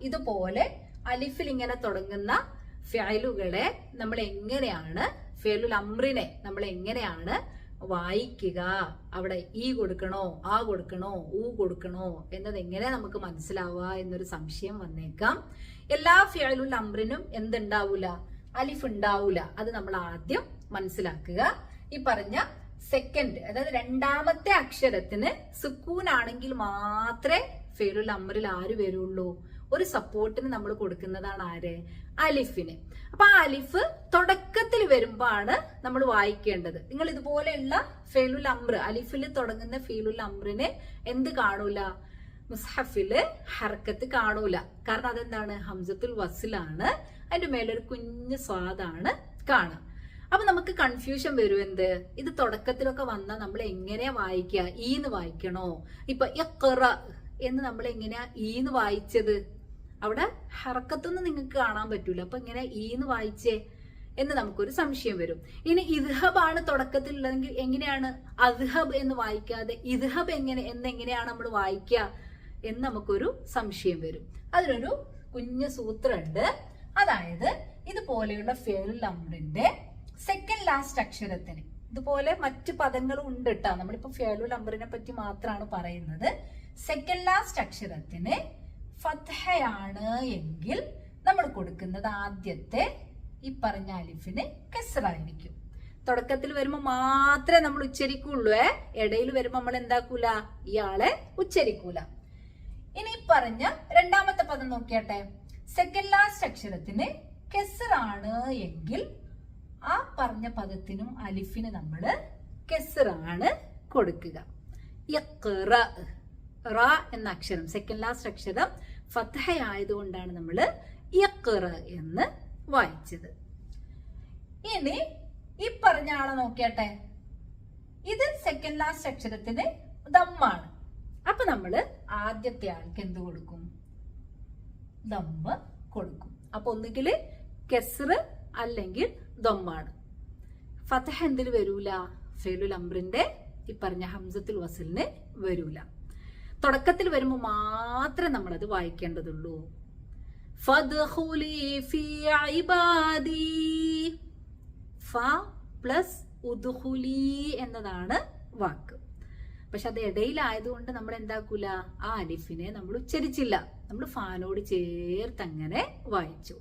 ഇതുപോലെ അലിഫിൽ ഇങ്ങനെ തുടങ്ങുന്ന ഫിഅലുകളെ നമ്മൾ എങ്ങനെയാണ്, ഫിഅലുൽ അംറിനെ നമ്മൾ എങ്ങനെയാണ് വായിക്കുക, അവിടെ ഈ കൊടുക്കണോ ആ കൊടുക്കണോ ഊ കൊടുക്കണോ എന്നത് എങ്ങനെ നമുക്ക് മനസ്സിലാവുക എന്നൊരു സംശയം വന്നേക്കാം. എല്ലാ ഫിഅലുൽ അംറിനും എന്തുണ്ടാവൂല, അലിഫ് ഉണ്ടാവൂല. അത് നമ്മൾ ആദ്യം മനസ്സിലാക്കുക. ഈ പറഞ്ഞ സെക്കൻഡ്, അതായത് രണ്ടാമത്തെ അക്ഷരത്തിന് സുക്കൂൻ ആണെങ്കിൽ മാത്രമേ ഫിഅലുൽ അംറിൽ ആര് വരുള്ളൂ, ഒരു സപ്പോർട്ടിന് നമ്മൾ കൊടുക്കുന്നതാണ് ആര്, അലിഫിന്. അപ്പൊ ആ അലിഫ് തുടക്കത്തിൽ വരുമ്പോഴാണ് നമ്മൾ വായിക്കേണ്ടത്. നിങ്ങൾ ഇതുപോലെയുള്ള ഫിഅലുൽ അംർ, അലിഫിൽ തുടങ്ങുന്ന ഫിഅലുൽ അംറിന് എന്ത് കാണൂല, മുസ്ഹഫില് ഹർക്കത്ത് കാണൂല. കാരണം അതെന്താണ്, ഹംസത്തുൽ വസ്ലാണ്, അതിന്റെ മേലൊരു കുഞ്ഞു സ്വാദാണ് കാണുക. അപ്പൊ നമുക്ക് കൺഫ്യൂഷൻ വരും. എന്ത്, ഇത് തുടക്കത്തിലൊക്കെ വന്നാൽ നമ്മൾ എങ്ങനെയാ വായിക്കുക, ഈന്ന് വായിക്കണോ? ഇപ്പൊ ഇഖ്റ എന്ന് നമ്മൾ എങ്ങനെയാ ഈന്ന് വായിച്ചത്, അവിടെ ഹർക്കത്തൊന്നും നിങ്ങൾക്ക് കാണാൻ പറ്റൂല. അപ്പൊ ഇങ്ങനെ ഈന്ന് വായിച്ചേ എന്ന് നമുക്കൊരു സംശയം വരും. ഇനി ഇദ്ഹബ് ആണ് തുടക്കത്തിലുള്ളതെങ്കിൽ എങ്ങനെയാണ് അദ്ഹബ് എന്ന് വായിക്കാതെ ഇദ്ഹബ് എങ്ങനെയാണ് നമ്മൾ വായിക്കുക എന്ന് നമുക്കൊരു സംശയം വരും. അതിനൊരു കുഞ്ഞു സൂത്രമുണ്ട്. അതായത് ഇതുപോലെയുള്ള ഫിഅലുൽ അംറിന്റെ സെക്കൻഡ് ലാസ്റ്റ് അക്ഷരത്തിന്, ഇതുപോലെ മറ്റു പദങ്ങളും ഉണ്ട് കേട്ടോ, നമ്മളിപ്പോ ഫിഅലുൽ അംറിനെ പറ്റി മാത്രമാണ് പറയുന്നത്. സെക്കൻഡ് ലാസ്റ്റ് അക്ഷരത്തിന് ഫത്ഹയാണ് എങ്കിൽ നമ്മൾ കൊടുക്കുന്നത് ആദ്യത്തെ ഈ പറഞ്ഞ അലിഫിന് കസ്റായിരിക്കും. തുടക്കത്തിൽ വരുമ്പോ മാത്രമേ നമ്മൾ ഉച്ചരിക്കുള്ളൂ. ഇടയിൽ വരുമ്പോ നമ്മൾ എന്താക്കൂല, ഇയാളെ ഉച്ചരിക്കൂല. ഇനി പറഞ്ഞ രണ്ടാമത്തെ പദം നോക്കിയാട്ടെ. സെക്കൻഡ് ലാസ്റ്റ് അക്ഷരത്തിന് കെസ്റാണ് എങ്കിൽ ആ പറഞ്ഞ പദത്തിനും അലിഫിന് നമ്മള് കെസ്റാണ് കൊടുക്കുക. ഇഖ്റ, റ എന്ന അക്ഷരം, സെക്കൻഡ് ലാസ്റ്റ് അക്ഷരം ഫത്ഹയായതുകൊണ്ടാണ് നമ്മൾ ഇഖ്റ എന്ന് വായിച്ചത്. ഇനി ഈ പറഞ്ഞ ആളെ നോക്കിയാട്ടെ. ഇത് സെക്കൻഡ് ലാസ്റ്റ് അക്ഷരത്തിന് ദമ്മാണ്. അപ്പൊ നമ്മള് ആദ്യത്തെ ആൾക്ക് എന്ത് കൊടുക്കും, ദമ്മ് കൊടുക്കും. അപ്പൊ ഒന്നുകിൽ കെസ്ർ അല്ലെങ്കിൽ ദമ്മാണ്. ഫത്ഹ എന്തിൽ വരൂല, ഫിഅലുൽ അംറിന്റെ ഈ പറഞ്ഞ ഹംസത്തുൽ വസ്ലിന് വരൂല. തുടക്കത്തിൽ വരുമ്പോൾ മാത്രമേ നമ്മൾ അത് വായിക്കേണ്ടതുള്ളൂ. ഫദ്ഖുലി ഫീ ഇബാദി, ഫ പ്ലസ് ഉദ്ഖുലി എന്നതാണ് വാക്ക്. പക്ഷെ അത് ഇടയിലായതുകൊണ്ട് നമ്മൾ എന്താക്കൂല, ആ അലിഫിനെ നമ്മൾ ഉച്ചരിച്ചില്ല, നമ്മൾ ഫാനോട് ചേർത്ത് അങ്ങനെ വായിച്ചു.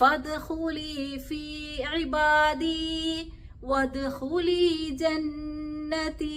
ഫദ്ഖുലി ഫീ ഇബാദി വദ്ഖുലി ജന്നതി.